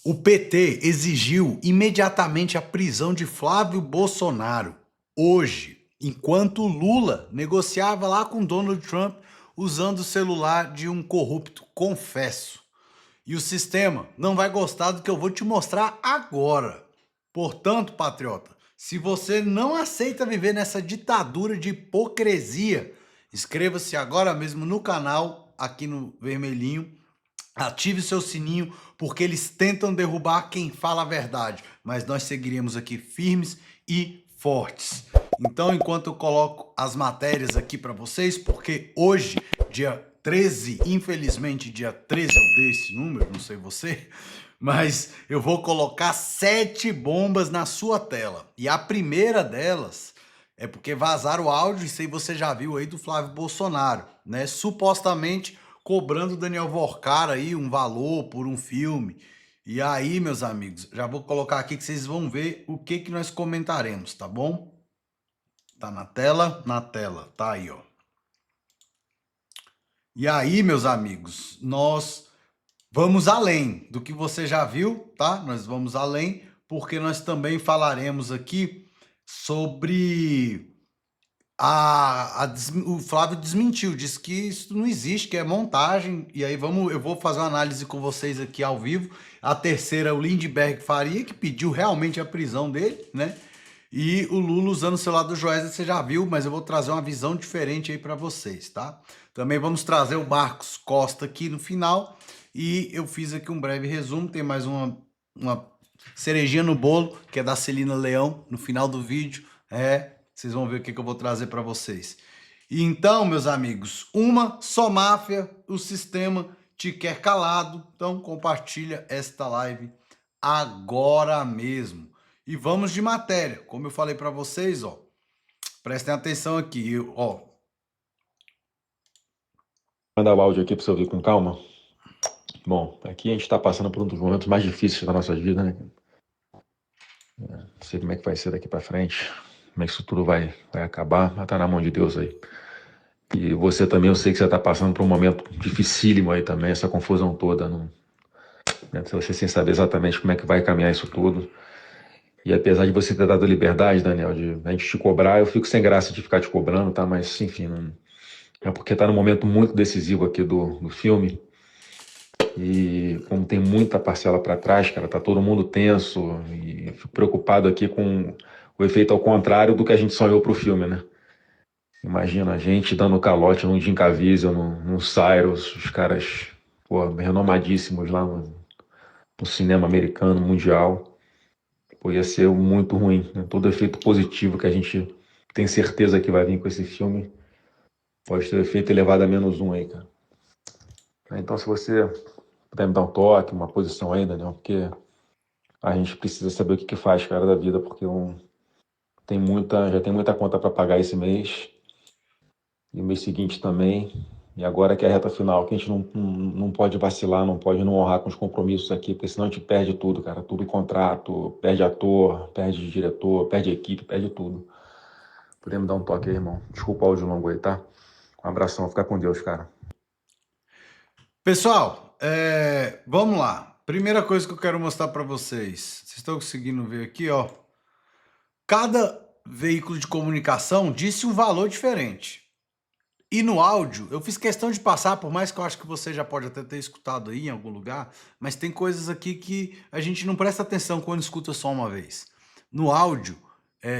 O PT exigiu imediatamente a prisão de Flávio Bolsonaro hoje, enquanto Lula negociava lá com Donald Trump usando o celular de um corrupto, confesso. E o sistema não vai gostar do que eu vou te mostrar agora. Portanto, patriota, se você não aceita viver nessa ditadura de hipocrisia, inscreva-se agora mesmo no canal, aqui no vermelhinho. Ative seu sininho, porque eles tentam derrubar quem fala a verdade, mas nós seguiremos aqui firmes e fortes. Então, enquanto eu coloco as matérias aqui para vocês, porque hoje, dia 13, infelizmente dia 13 eu dei esse número, não sei você, mas eu vou colocar 7 bombas na sua tela. E a primeira delas é porque vazaram o áudio, isso aí você já viu aí, do Flávio Bolsonaro, né? Supostamente cobrando o Daniel Vorcar aí um valor por um filme. E aí, meus amigos, já vou colocar aqui que vocês vão ver o que que nós comentaremos, tá bom? Tá na tela? Na tela, tá aí, ó. E aí, meus amigos, nós vamos além do que você já viu, tá? Nós vamos além, porque nós também falaremos aqui sobre o Flávio desmentiu, disse que isso não existe, que é montagem. E aí eu vou fazer uma análise com vocês aqui ao vivo. A terceira, o Lindbergh Faria, que pediu realmente a prisão dele, né? E o Lula usando o celular do Joesley, você já viu, mas eu vou trazer uma visão diferente aí para vocês, tá? Também vamos trazer o Marcos Costa aqui no final. E eu fiz aqui um breve resumo, tem mais uma cerejinha no bolo, que é da Celina Leão, no final do vídeo. Vocês vão ver o que eu vou trazer para vocês. E então, meus amigos, uma só máfia, o sistema te quer calado. Então, compartilha esta live agora mesmo. E vamos de matéria. Como eu falei para vocês, ó, prestem atenção aqui, ó. Mandar o áudio aqui para você ouvir com calma. Bom, aqui a gente está passando por um dos momentos mais difíceis da nossa vida, né? Não sei como é que vai ser daqui para frente, como é que isso tudo vai acabar, mas tá na mão de Deus aí. E você também, eu sei que você está passando por um momento dificílimo aí também, essa confusão toda, não, né? Você sem saber exatamente como é que vai caminhar isso tudo. E apesar de você ter dado liberdade, Daniel, de a gente te cobrar, eu fico sem graça de ficar te cobrando, tá? Mas, enfim, não, é porque tá num momento muito decisivo aqui do filme. E como tem muita parcela para trás, cara, tá todo mundo tenso e fico preocupado aqui com o efeito ao contrário do que a gente sonhou pro filme, né? Imagina a gente dando calote num Jim Caviezel, num Cyrus, os caras, pô, renomadíssimos lá no cinema americano, mundial. Pô, ia ser muito ruim, né? Todo efeito positivo que a gente tem certeza que vai vir com esse filme pode ter o efeito elevado a -1 aí, cara. Então, se você puder me dar um toque, uma posição aí, Daniel, porque a gente precisa saber o que faz, cara, da vida, porque já tem muita conta para pagar esse mês, e o mês seguinte também, e agora que é a reta final, que a gente não pode vacilar, não pode não honrar com os compromissos aqui, porque senão a gente perde tudo, cara, tudo contrato, perde ator, perde diretor, perde equipe, perde tudo. Podemos dar um toque aí, irmão? Desculpa o áudio longo aí, tá? Um abração, fica com Deus, cara. Pessoal, vamos lá. Primeira coisa que eu quero mostrar para vocês. Vocês estão conseguindo ver aqui, ó. Cada veículo de comunicação disse um valor diferente. E no áudio, eu fiz questão de passar, por mais que eu acho que você já pode até ter escutado aí em algum lugar, mas tem coisas aqui que a gente não presta atenção quando escuta só uma vez. No áudio,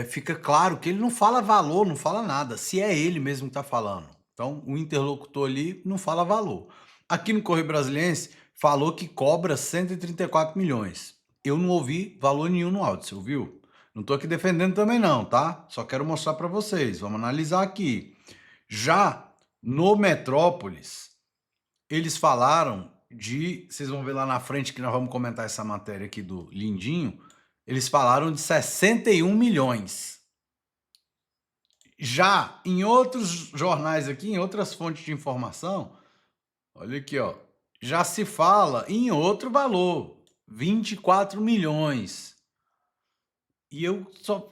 fica claro que ele não fala valor, não fala nada, se é ele mesmo que está falando. Então, o interlocutor ali não fala valor. Aqui no Correio Brasiliense, falou que cobra 134 milhões. Eu não ouvi valor nenhum no áudio, você ouviu? Não estou aqui defendendo também não, tá? Só quero mostrar para vocês, vamos analisar aqui. Já no Metrópolis, eles falaram vocês vão ver lá na frente que nós vamos comentar essa matéria aqui do Lindinho, eles falaram de 61 milhões. Já em outros jornais aqui, em outras fontes de informação, olha aqui, ó, já se fala em outro valor, 24 milhões. E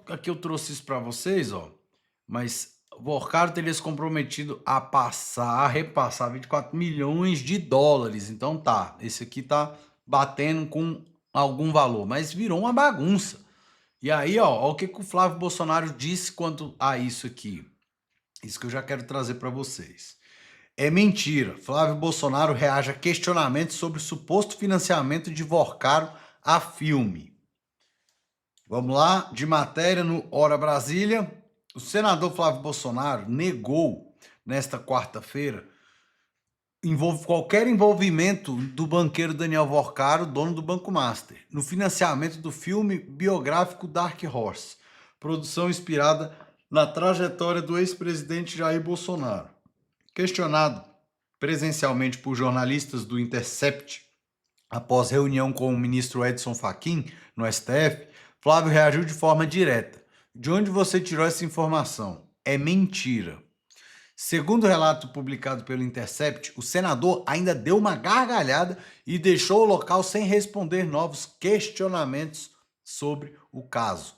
aqui eu trouxe isso para vocês, ó, mas o Vorcaro teria se comprometido a repassar 24 milhões de dólares. Então tá, esse aqui tá batendo com algum valor, mas virou uma bagunça. E aí, ó o que o Flávio Bolsonaro disse quanto a isso aqui. Isso que eu já quero trazer para vocês. É mentira. Flávio Bolsonaro reage a questionamentos sobre o suposto financiamento de Worcaro a filme. Vamos lá, de matéria no Hora Brasília. O senador Flávio Bolsonaro negou nesta quarta-feira qualquer envolvimento do banqueiro Daniel Worcaro, dono do Banco Master, no financiamento do filme biográfico Dark Horse, produção inspirada na trajetória do ex-presidente Jair Bolsonaro. Questionado presencialmente por jornalistas do Intercept, após reunião com o ministro Edson Fachin no STF, Flávio reagiu de forma direta. De onde você tirou essa informação? É mentira. Segundo o relato publicado pelo Intercept, o senador ainda deu uma gargalhada e deixou o local sem responder novos questionamentos sobre o caso.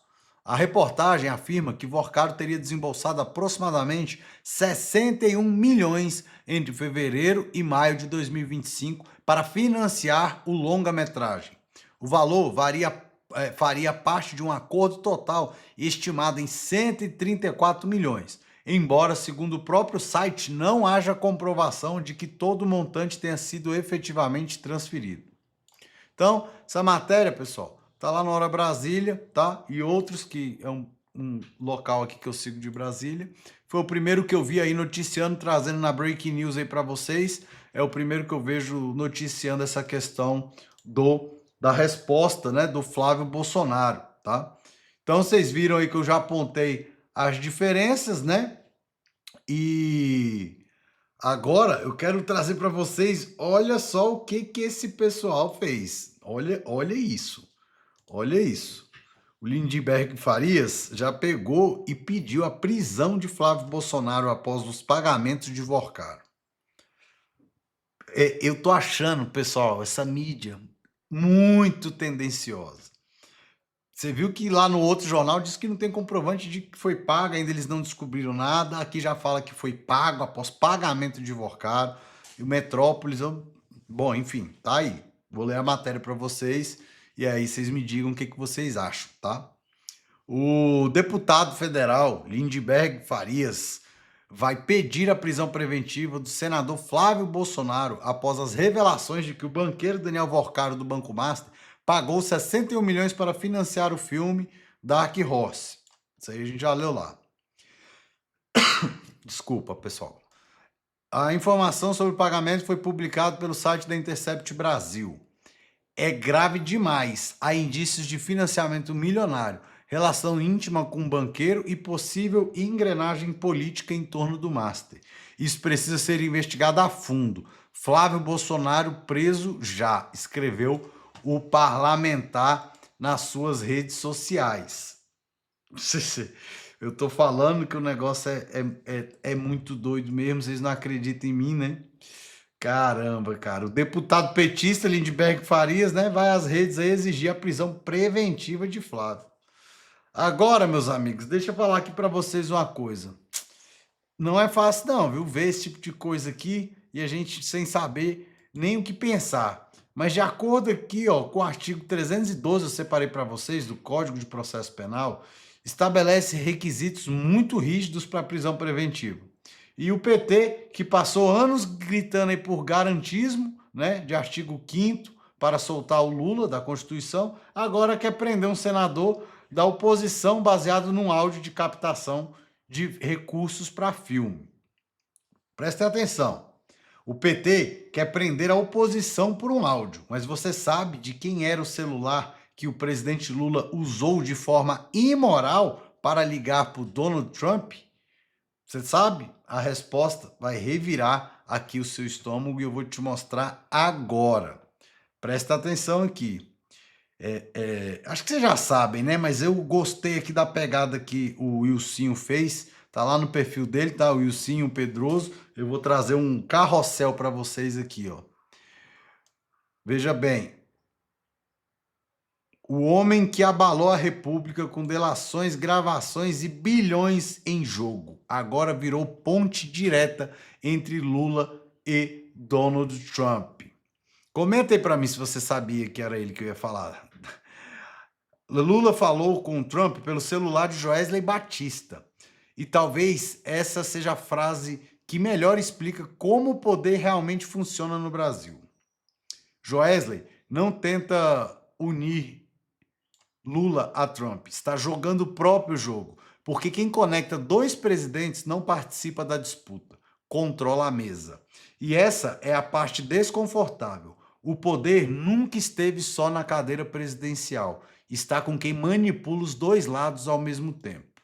A reportagem afirma que Worcaro teria desembolsado aproximadamente 61 milhões entre fevereiro e maio de 2025 para financiar o longa-metragem. O valor faria parte de um acordo total estimado em 134 milhões. Embora, segundo o próprio site, não haja comprovação de que todo o montante tenha sido efetivamente transferido. Então, essa matéria, pessoal, tá lá na Hora Brasília, tá? E outros que é um local aqui que eu sigo de Brasília. Foi o primeiro que eu vi aí noticiando, trazendo na Breaking News aí para vocês. É o primeiro que eu vejo noticiando essa questão da resposta, né, do Flávio Bolsonaro, tá? Então, vocês viram aí que eu já apontei as diferenças, né? E agora eu quero trazer para vocês, olha só o que esse pessoal fez. Olha isso. Olha isso. O Lindbergh Farias já pegou e pediu a prisão de Flávio Bolsonaro após os pagamentos de Worcaro. Eu tô achando, pessoal, essa mídia muito tendenciosa. Você viu que lá no outro jornal diz que não tem comprovante de que foi pago, ainda eles não descobriram nada. Aqui já fala que foi pago após pagamento de Worcaro. E o Metrópolis, bom, enfim, tá aí. Vou ler a matéria para vocês e aí vocês me digam o que vocês acham, tá? O deputado federal Lindbergh Farias vai pedir a prisão preventiva do senador Flávio Bolsonaro após as revelações de que o banqueiro Daniel Worcaro do Banco Master pagou 61 milhões para financiar o filme Dark Horse. Isso aí a gente já leu lá. Desculpa, pessoal. A informação sobre o pagamento foi publicada pelo site da Intercept Brasil. É grave demais. Há indícios de financiamento milionário, relação íntima com o banqueiro e possível engrenagem política em torno do Master. Isso precisa ser investigado a fundo. Flávio Bolsonaro preso já, escreveu o parlamentar nas suas redes sociais. Eu tô falando que o negócio é muito doido mesmo, vocês não acreditam em mim, né? Caramba, cara. O deputado petista Lindbergh Farias, né, vai às redes aí exigir a prisão preventiva de Flávio. Agora, meus amigos, deixa eu falar aqui para vocês uma coisa. Não é fácil não, viu? Ver esse tipo de coisa aqui e a gente sem saber nem o que pensar. Mas de acordo aqui, ó, com o artigo 312, eu separei para vocês, do Código de Processo Penal, estabelece requisitos muito rígidos para prisão preventiva. E o PT, que passou anos gritando aí por garantismo, né, de artigo 5º para soltar o Lula da Constituição, agora quer prender um senador da oposição baseado num áudio de captação de recursos para filme. Prestem atenção. O PT quer prender a oposição por um áudio, mas você sabe de quem era o celular que o presidente Lula usou de forma imoral para ligar para o Donald Trump? Você sabe? A resposta vai revirar aqui o seu estômago e eu vou te mostrar agora. Presta atenção aqui. Acho que vocês já sabem, né? Mas eu gostei aqui da pegada que o Wilsinho fez. Tá lá no perfil dele, tá? O Wilsinho Pedroso. Eu vou trazer um carrossel para vocês aqui, ó. Veja bem. O homem que abalou a República com delações, gravações e bilhões em jogo. Agora virou ponte direta entre Lula e Donald Trump. Comenta aí para mim se você sabia que era ele que eu ia falar. Lula falou com Trump pelo celular de Joesley Batista. E talvez essa seja a frase que melhor explica como o poder realmente funciona no Brasil. Joesley não tenta unir Lula a Trump, está jogando o próprio jogo, porque quem conecta dois presidentes não participa da disputa, controla a mesa. E essa é a parte desconfortável. O poder nunca esteve só na cadeira presidencial, está com quem manipula os dois lados ao mesmo tempo.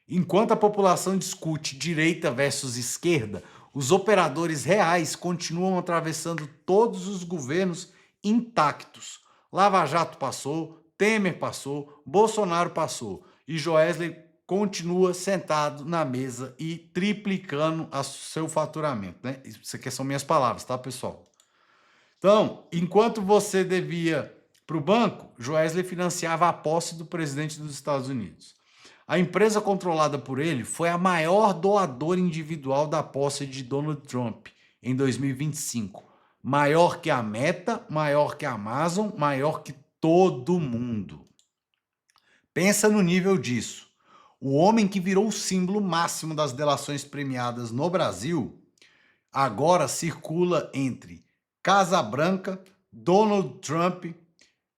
Enquanto a população discute direita versus esquerda, os operadores reais continuam atravessando todos os governos intactos. Lava Jato passou, Temer passou, Bolsonaro passou e Joesley continua sentado na mesa e triplicando o seu faturamento, né? Isso aqui são minhas palavras, tá, pessoal? Então, enquanto você devia para o banco, Joesley financiava a posse do presidente dos Estados Unidos. A empresa controlada por ele foi a maior doadora individual da posse de Donald Trump em 2025. Maior que a Meta, maior que a Amazon, maior que todo mundo. Pensa no nível disso. O homem que virou o símbolo máximo das delações premiadas no Brasil agora circula entre Casa Branca, Donald Trump,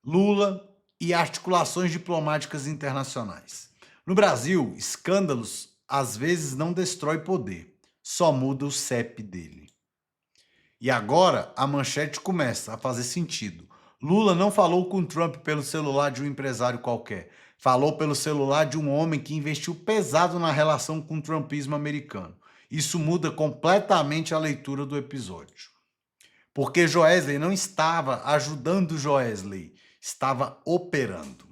Lula e articulações diplomáticas internacionais. No Brasil, escândalos às vezes não destrói poder, só muda o CEP dele. E agora a manchete começa a fazer sentido. Lula não falou com Trump pelo celular de um empresário qualquer, falou pelo celular de um homem que investiu pesado na relação com o trumpismo americano. Isso muda completamente a leitura do episódio. Porque Joesley não estava ajudando Joesley, estava operando.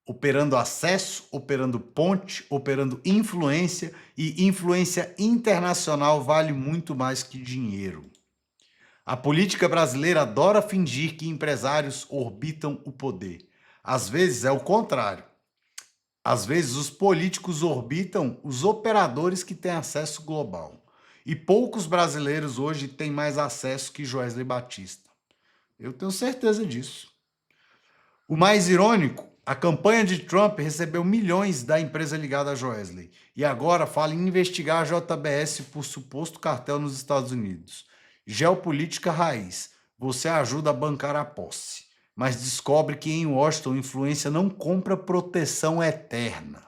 Operando acesso, operando ponte, operando influência, e influência internacional vale muito mais que dinheiro. A política brasileira adora fingir que empresários orbitam o poder. Às vezes é o contrário. Às vezes os políticos orbitam os operadores que têm acesso global. E poucos brasileiros hoje têm mais acesso que Joesley Batista. Eu tenho certeza disso. O mais irônico, a campanha de Trump recebeu milhões da empresa ligada a Joesley e agora fala em investigar a JBS por suposto cartel nos Estados Unidos. Geopolítica raiz. Você ajuda a bancar a posse, mas descobre que em Washington influência não compra proteção eterna.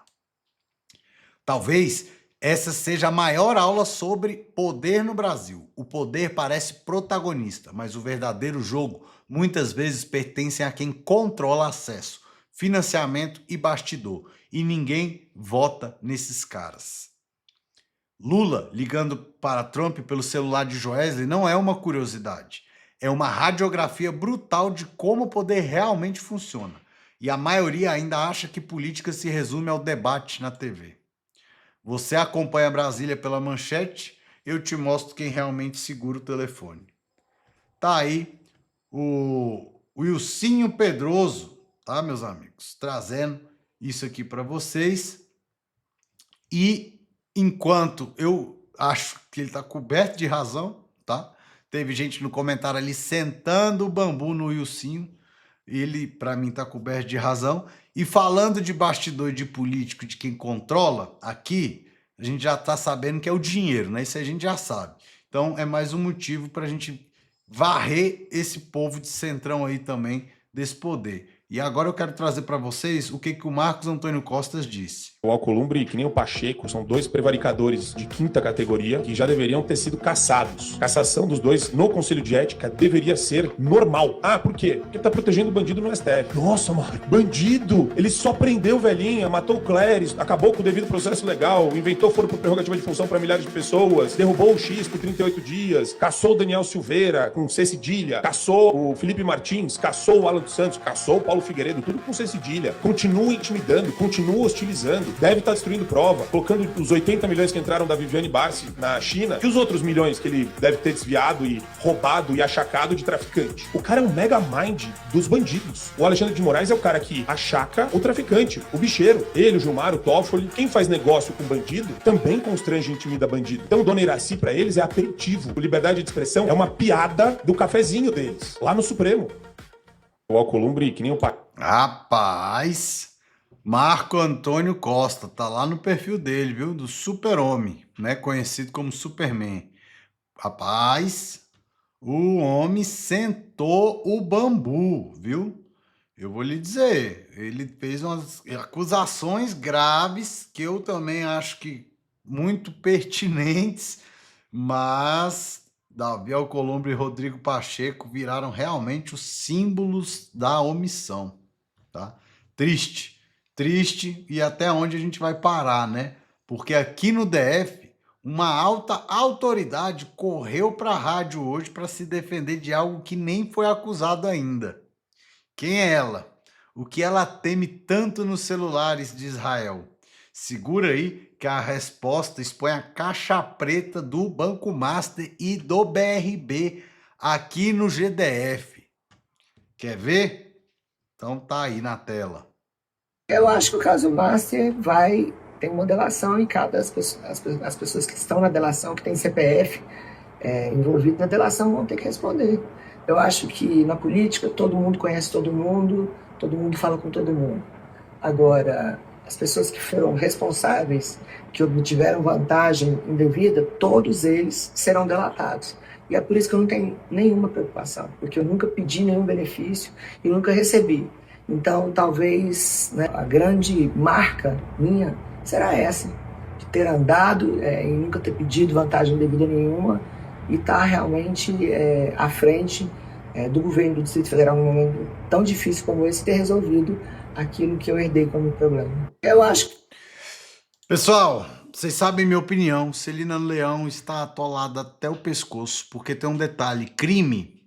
Talvez essa seja a maior aula sobre poder no Brasil. O poder parece protagonista, mas o verdadeiro jogo muitas vezes pertence a quem controla acesso, financiamento e bastidor. E ninguém vota nesses caras. Lula ligando para Trump pelo celular de Joesley não é uma curiosidade. É uma radiografia brutal de como o poder realmente funciona. E a maioria ainda acha que política se resume ao debate na TV. Você acompanha Brasília pela manchete, eu te mostro quem realmente segura o telefone. Tá aí o Wilsinho Pedroso, tá, meus amigos? Trazendo isso aqui para vocês. E enquanto eu acho que ele está coberto de razão, tá? Teve gente no comentário ali sentando o bambu no Wilsinho. Ele, para mim, está coberto de razão. E falando de bastidor de político, de quem controla, aqui a gente já está sabendo que é o dinheiro, né? Isso a gente já sabe. Então é mais um motivo para a gente varrer esse povo de centrão aí também desse poder. E agora eu quero trazer para vocês o que o Marcos Antônio Costas disse. O Alcolumbre, que nem o Pacheco, são dois prevaricadores de quinta categoria que já deveriam ter sido cassados. Cassação dos dois no Conselho de Ética deveria ser normal. Ah, por quê? Porque tá protegendo o bandido no STF. Nossa, mano, bandido! Ele só prendeu velhinha, matou o Cléris, acabou com o devido processo legal, inventou foro por prerrogativa de função para milhares de pessoas, derrubou o X por 38 dias, caçou o Daniel Silveira com C cedilha, caçou o Felipe Martins, caçou o Alan dos Santos, caçou o Paulo Figueiredo, tudo com C cedilha. Continua intimidando, continua hostilizando. Deve estar destruindo prova, colocando os 80 milhões que entraram da Viviane Barsi na China e os outros milhões que ele deve ter desviado e roubado e achacado de traficante. O cara é um mega mind dos bandidos. O Alexandre de Moraes é o cara que achaca o traficante, o bicheiro. Ele, o Gilmar, o Toffoli, quem faz negócio com bandido também constrange e intimida bandido. Então, Dona Iraci, pra eles, é aperitivo. O liberdade de expressão é uma piada do cafezinho deles, lá no Supremo. O Alcolumbre, que nem o Rapaz, Marco Antônio Costa, tá lá no perfil dele, viu? Do Super-Homem, né? Conhecido como Superman. Rapaz, o homem sentou o bambu, viu? Eu vou lhe dizer, ele fez umas acusações graves que eu também acho que muito pertinentes, mas Davi Alcolumbre e Rodrigo Pacheco viraram realmente os símbolos da omissão, tá? Triste, triste e até onde a gente vai parar, né? Porque aqui no DF, uma alta autoridade correu para a rádio hoje para se defender de algo que nem foi acusado ainda. Quem é ela? O que ela teme tanto nos celulares de Israel? Segura aí que a resposta expõe a caixa preta do Banco Master e do BRB aqui no GDF. Quer ver? Então tá aí na tela. Eu acho que o caso Master tem uma delação e cada as pessoas que estão na delação, que tem CPF envolvido na delação, vão ter que responder. Eu acho que na política todo mundo conhece todo mundo fala com todo mundo. Agora, as pessoas que foram responsáveis, que obtiveram vantagem indevida, todos eles serão delatados. E é por isso que eu não tenho nenhuma preocupação, porque eu nunca pedi nenhum benefício e nunca recebi. Então, talvez, né, a grande marca minha será essa, de ter andado e nunca ter pedido vantagem indevida nenhuma e estar realmente à frente do governo do Distrito Federal num momento tão difícil como esse, ter resolvido aquilo que eu herdei como problema. Eu acho que... Pessoal, vocês sabem minha opinião, Celina Leão está atolada até o pescoço, porque tem um detalhe, crime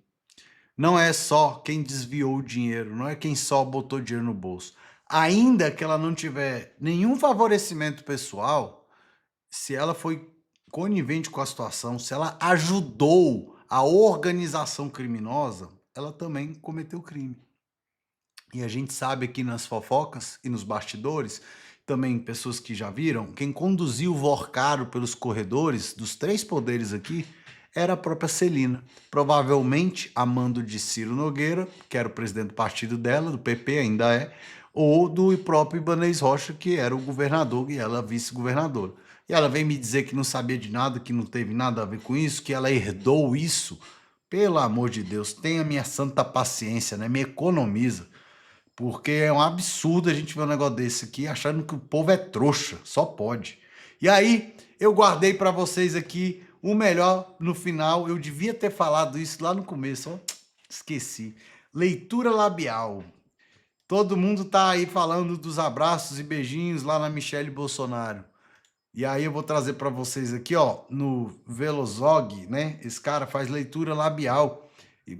não é só quem desviou o dinheiro, não é quem só botou dinheiro no bolso. Ainda que ela não tiver nenhum favorecimento pessoal, se ela foi conivente com a situação, se ela ajudou a organização criminosa, ela também cometeu crime. E a gente sabe aqui nas fofocas e nos bastidores, também pessoas que já viram, quem conduziu o Vorcaro pelos corredores dos três poderes aqui era a própria Celina, provavelmente a mando de Ciro Nogueira, que era o presidente do partido dela, do PP ainda é, ou do próprio Ibanez Rocha, que era o governador e ela vice-governadora. E ela vem me dizer que não sabia de nada, que não teve nada a ver com isso, que ela herdou isso. Pelo amor de Deus, tenha minha santa paciência, né? Me economiza. Porque é um absurdo a gente ver um negócio desse aqui achando que o povo é trouxa, só pode. E aí, eu guardei para vocês aqui o melhor no final. Eu devia ter falado isso lá no começo, ó. Esqueci. Leitura labial. Todo mundo tá aí falando dos abraços e beijinhos lá na Michelle Bolsonaro. E aí eu vou trazer para vocês aqui, ó, no Velozog, né? Esse cara faz leitura labial.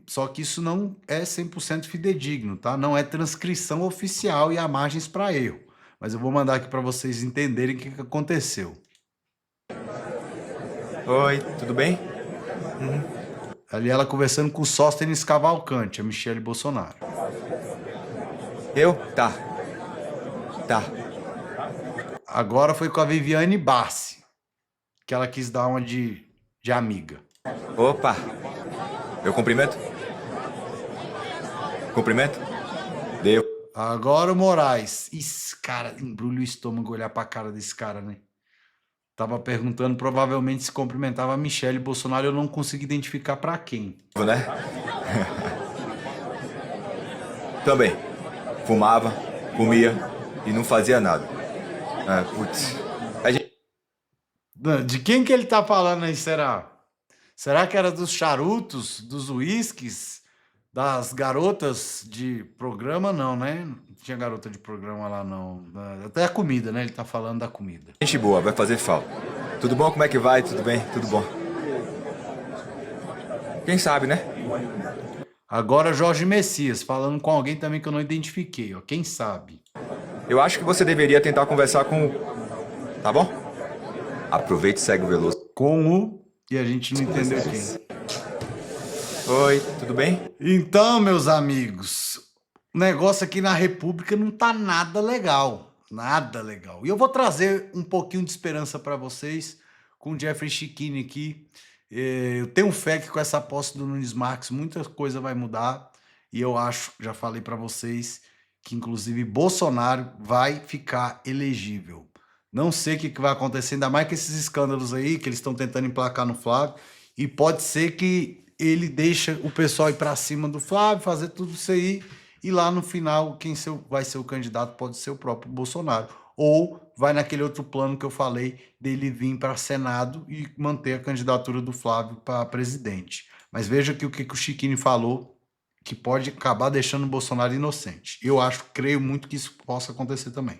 Só que isso não é 100% fidedigno, tá? Não é transcrição oficial e há margens para erro. Mas eu vou mandar aqui para vocês entenderem o que aconteceu. Oi, tudo bem? Ali ela conversando com o Sóstenes Cavalcante, a Michelle Bolsonaro. Eu? Tá. Agora foi com a Viviane Bassi, que ela quis dar uma de amiga. Opa! Eu cumprimento? Cumprimento? Deu. Agora o Moraes. Esse cara, embrulha o estômago olhar pra cara desse cara, né? Tava perguntando, provavelmente se cumprimentava a Michelle Bolsonaro, eu não consegui identificar pra quem. Né? Também. Fumava, comia e não fazia nada. Putz. De quem que ele tá falando aí, será? Será que era dos charutos, dos uísques, das garotas de programa? Não, né? Não tinha garota de programa lá, não. Até a comida, né? Ele tá falando da comida. Gente boa, vai fazer falta. Tudo bom? Como é que vai? Tudo bem? Tudo bom. Quem sabe, né? Agora Jorge Messias, falando com alguém também que eu não identifiquei, ó. Quem sabe? Eu acho que você deveria tentar conversar com o... Tá bom? Aproveite e segue o Veloso. Com o... E a gente não entendeu quem. Oi, tudo bem? Então, meus amigos, o negócio aqui na República não tá nada legal. Nada legal. E eu vou trazer um pouquinho de esperança para vocês com o Jeffrey Chiquini aqui. Eu tenho fé que com essa posse do Nunes Marques muita coisa vai mudar. E eu acho, já falei para vocês, que inclusive Bolsonaro vai ficar elegível. Não sei o que vai acontecer, ainda mais com esses escândalos aí que eles estão tentando emplacar no Flávio, e pode ser que ele deixe o pessoal ir para cima do Flávio, fazer tudo isso aí, e lá no final quem vai ser o candidato pode ser o próprio Bolsonaro. Ou vai naquele outro plano que eu falei, dele vir para Senado e manter a candidatura do Flávio para presidente. Mas veja que o que o Chiquini falou, que pode acabar deixando o Bolsonaro inocente. Eu creio muito que isso possa acontecer também.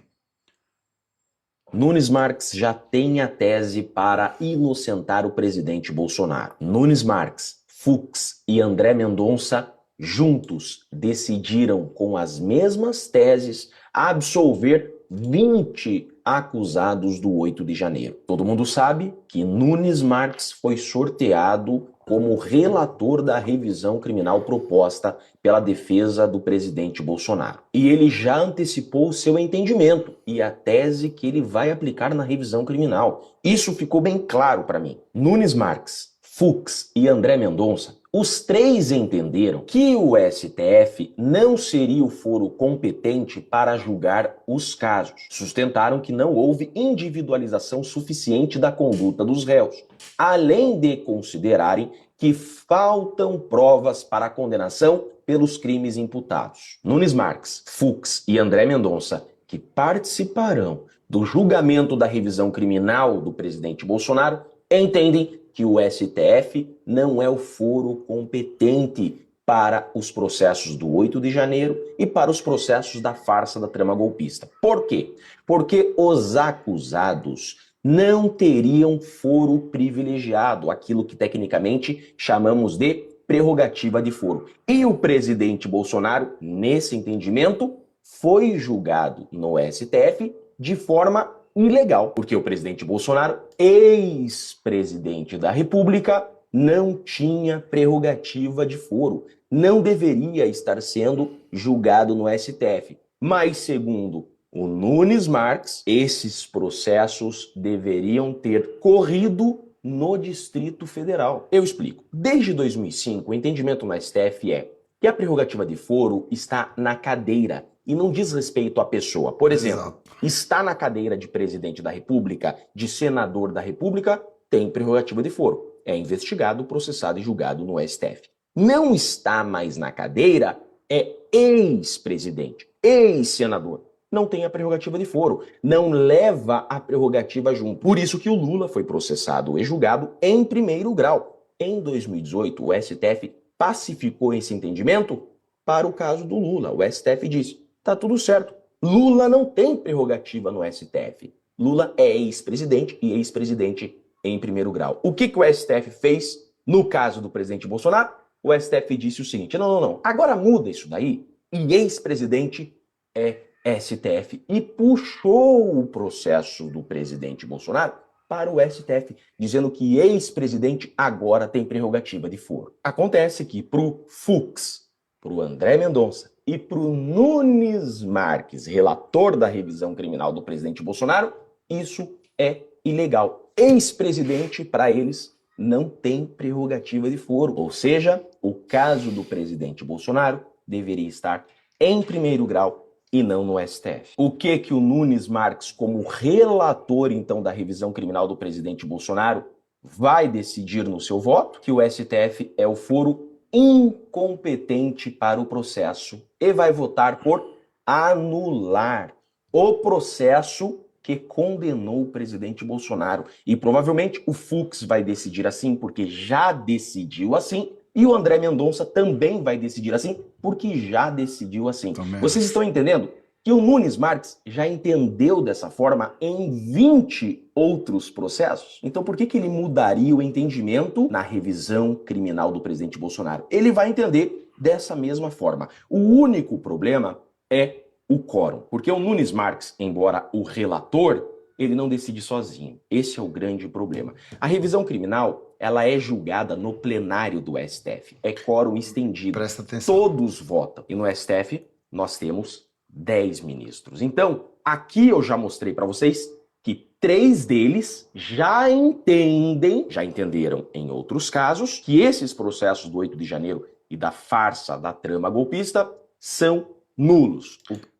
Nunes Marques já tem a tese para inocentar o presidente Bolsonaro. Nunes Marques, Fux e André Mendonça juntos decidiram com as mesmas teses absolver 20 acusados do 8 de janeiro. Todo mundo sabe que Nunes Marques foi sorteado como relator da revisão criminal proposta pela defesa do presidente Bolsonaro. E ele já antecipou o seu entendimento e a tese que ele vai aplicar na revisão criminal. Isso ficou bem claro para mim. Nunes Marques, Fux e André Mendonça, os três entenderam que o STF não seria o foro competente para julgar os casos. Sustentaram que não houve individualização suficiente da conduta dos réus, além de considerarem que faltam provas para a condenação pelos crimes imputados. Nunes Marques, Fux e André Mendonça, que participarão do julgamento da revisão criminal do presidente Bolsonaro, entendem que o STF não é o foro competente para os processos do 8 de janeiro e para os processos da farsa da trama golpista. Por quê? Porque os acusados não teriam foro privilegiado, aquilo que tecnicamente chamamos de prerrogativa de foro. E o presidente Bolsonaro, nesse entendimento, foi julgado no STF de forma ilegal, porque o presidente Bolsonaro, ex-presidente da República, não tinha prerrogativa de foro, não deveria estar sendo julgado no STF. Mas, segundo o Nunes Marques, esses processos deveriam ter corrido no Distrito Federal. Eu explico. Desde 2005, o entendimento no STF é que a prerrogativa de foro está na cadeira e não diz respeito à pessoa. Por exemplo, está na cadeira de presidente da República, de senador da República, tem prerrogativa de foro. É investigado, processado e julgado no STF. Não está mais na cadeira, é ex-presidente, ex-senador. Não tem a prerrogativa de foro, não leva a prerrogativa junto. Por isso que o Lula foi processado e julgado em primeiro grau. Em 2018, o STF pacificou esse entendimento para o caso do Lula. O STF disse, tá tudo certo, Lula não tem prerrogativa no STF. Lula é ex-presidente e ex-presidente em primeiro grau. O que o STF fez no caso do presidente Bolsonaro? O STF disse o seguinte, não, agora muda isso daí e ex-presidente é STF e puxou o processo do presidente Bolsonaro para o STF, dizendo que ex-presidente agora tem prerrogativa de foro. Acontece que pro Fux, pro André Mendonça e pro Nunes Marques, relator da revisão criminal do presidente Bolsonaro, isso é ilegal. Ex-presidente, para eles, não tem prerrogativa de foro. Ou seja, o caso do presidente Bolsonaro deveria estar em primeiro grau e não no STF. O que o Nunes Marques, como relator, então, da revisão criminal do presidente Bolsonaro, vai decidir no seu voto? Que o STF é o foro incompetente para o processo e vai votar por anular o processo que condenou o presidente Bolsonaro. E provavelmente o Fux vai decidir assim, porque já decidiu assim, e o André Mendonça também vai decidir assim, porque já decidiu assim. Vocês estão entendendo que o Nunes Marques já entendeu dessa forma em 20 outros processos? Então por que ele mudaria o entendimento na revisão criminal do presidente Bolsonaro? Ele vai entender dessa mesma forma. O único problema é o quórum, porque o Nunes Marques, embora o relator, ele não decide sozinho. Esse é o grande problema. A revisão criminal, ela é julgada no plenário do STF. É quórum estendido. Presta atenção. Todos votam. E no STF, nós temos 10 ministros. Então, aqui eu já mostrei para vocês que 3 deles já entenderam em outros casos, que esses processos do 8 de janeiro e da farsa da trama golpista são nulos.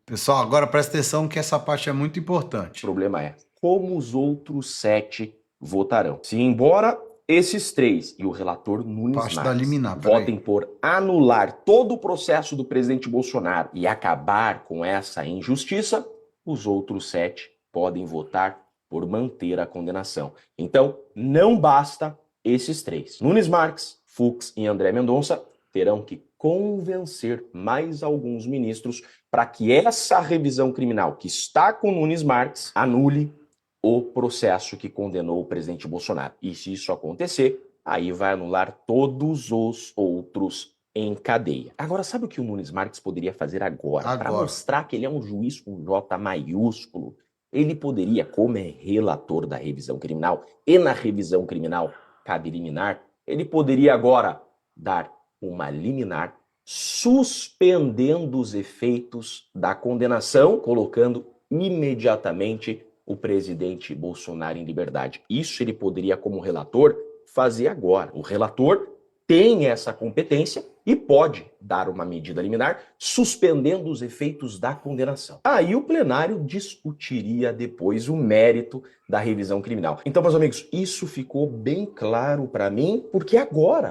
Pessoal, agora presta atenção que essa parte é muito importante. O problema é como os outros 7 votarão. Se embora esses 3 e o relator Nunes Parte da Marques liminar, peraí. votem por anular todo o processo do presidente Bolsonaro e acabar com essa injustiça, os outros 7 podem votar por manter a condenação. Então, não basta esses 3. Nunes Marques, Fux e André Mendonça terão que convencer mais alguns ministros para que essa revisão criminal que está com Nunes Marques anule o processo que condenou o presidente Bolsonaro. E se isso acontecer, aí vai anular todos os outros em cadeia. Agora, sabe o que o Nunes Marques poderia fazer agora? Para mostrar que ele é um juiz com J maiúsculo, ele poderia, como é relator da revisão criminal, e na revisão criminal cabe liminar, ele poderia agora dar uma liminar suspendendo os efeitos da condenação, colocando imediatamente o presidente Bolsonaro em liberdade. Isso ele poderia, como relator, fazer agora. O relator tem essa competência e pode dar uma medida liminar suspendendo os efeitos da condenação. Aí o plenário discutiria depois o mérito da revisão criminal. Então, meus amigos, isso ficou bem claro para mim, porque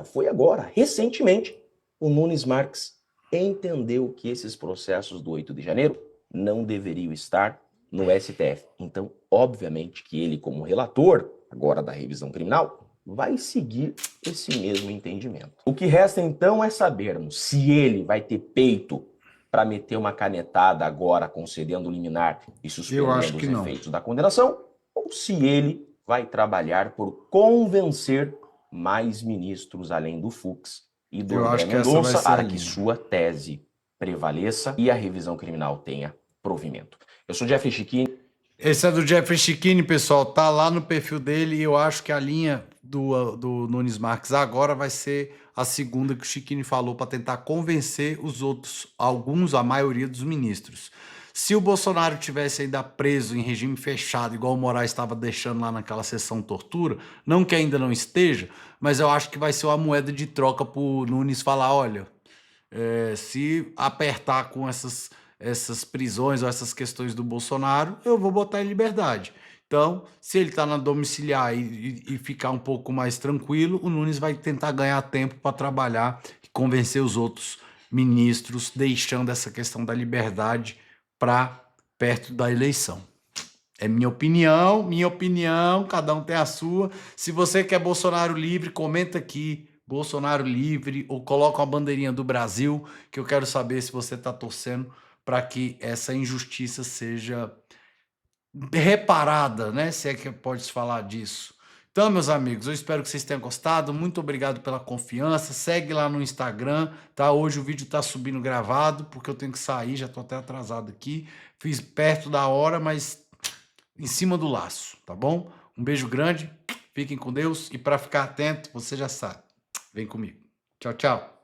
foi agora, recentemente, o Nunes Marques entendeu que esses processos do 8 de janeiro não deveriam estar no STF. Então, obviamente que ele, como relator, agora da revisão criminal, vai seguir esse mesmo entendimento. O que resta, então, é sabermos se ele vai ter peito para meter uma canetada agora, concedendo liminar e suspendendo os efeitos da condenação, ou se ele vai trabalhar por convencer mais ministros além do Fux e do André Mendonça para que sua tese prevaleça e a revisão criminal tenha provimento. Eu sou Jeffrey Chiquini. Esse é do Jeffrey Chiquini, pessoal. Tá lá no perfil dele e eu acho que a linha do Nunes Marques agora vai ser a segunda que o Chiquini falou para tentar convencer os outros, a maioria dos ministros. Se o Bolsonaro tivesse ainda preso em regime fechado, igual o Moraes estava deixando lá naquela sessão tortura, não que ainda não esteja, mas eu acho que vai ser uma moeda de troca para o Nunes falar, olha, se apertar com essas prisões ou essas questões do Bolsonaro, eu vou botar em liberdade. Então, se ele está na domiciliar e ficar um pouco mais tranquilo, o Nunes vai tentar ganhar tempo para trabalhar e convencer os outros ministros, deixando essa questão da liberdade para perto da eleição. É minha opinião, cada um tem a sua. Se você quer Bolsonaro livre, comenta aqui, Bolsonaro livre, ou coloca uma bandeirinha do Brasil, que eu quero saber se você está torcendo para que essa injustiça seja reparada, né? Se é que pode se falar disso. Então, meus amigos, eu espero que vocês tenham gostado. Muito obrigado pela confiança. Segue lá no Instagram, tá? Hoje o vídeo tá subindo gravado, porque eu tenho que sair, já tô até atrasado aqui. Fiz perto da hora, mas em cima do laço, tá bom? Um beijo grande, fiquem com Deus. E para ficar atento, você já sabe. Vem comigo. Tchau, tchau.